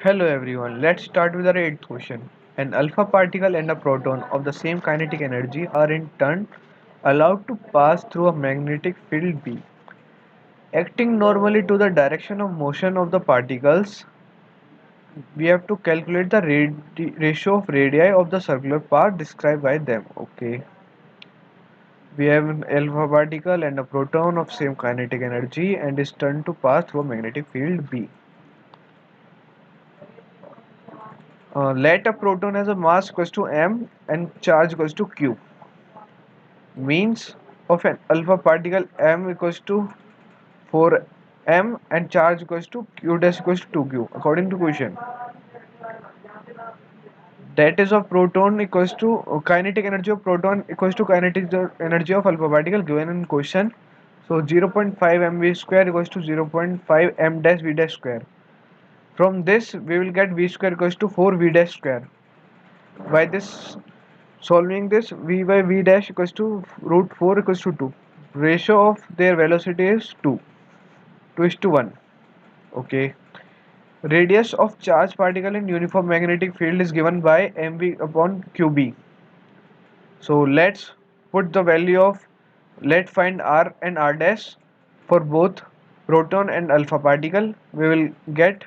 Hello everyone, let's start with our 8th question. An alpha particle and a proton of the same kinetic energy are in turn allowed to pass through a magnetic field B. Acting normally to the direction of motion of the particles, we have to calculate the ratio of radii of the circular path described by them. Okay, we have an alpha particle and a proton of same kinetic energy and is turned to pass through a magnetic field B. Let a proton has a mass equals to m and charge equals to q. Means of an alpha particle m equals to 4m and charge equals to q dash equals to 2q according to question. That is of proton equals to kinetic energy of proton equals to kinetic energy of alpha particle given in question. So 0.5 mv square equals to 0.5 m dash v dash square. From this we will get v square equals to 4 v dash square. By this solving this, v by v dash equals to root 4 equals to 2. Ratio of their velocity is 2. 2 is to 1. Okay. Radius of charged particle in uniform magnetic field is given by mv upon qb. So let's find r and r dash for both proton and alpha particle. We will get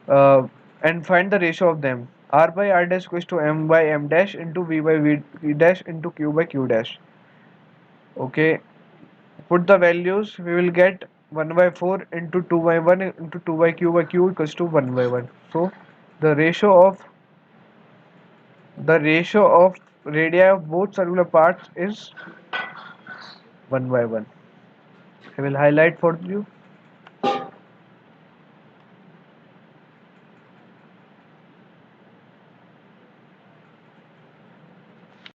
and find the ratio of them. R by r dash equals to m by m dash into v by v dash into q by q dash. Okay, put the values, we will get 1 by 4 into 2 by 1 into 2 by q equals to 1 by 1. So the ratio of radii of both circular parts is 1 by 1. I will highlight for you.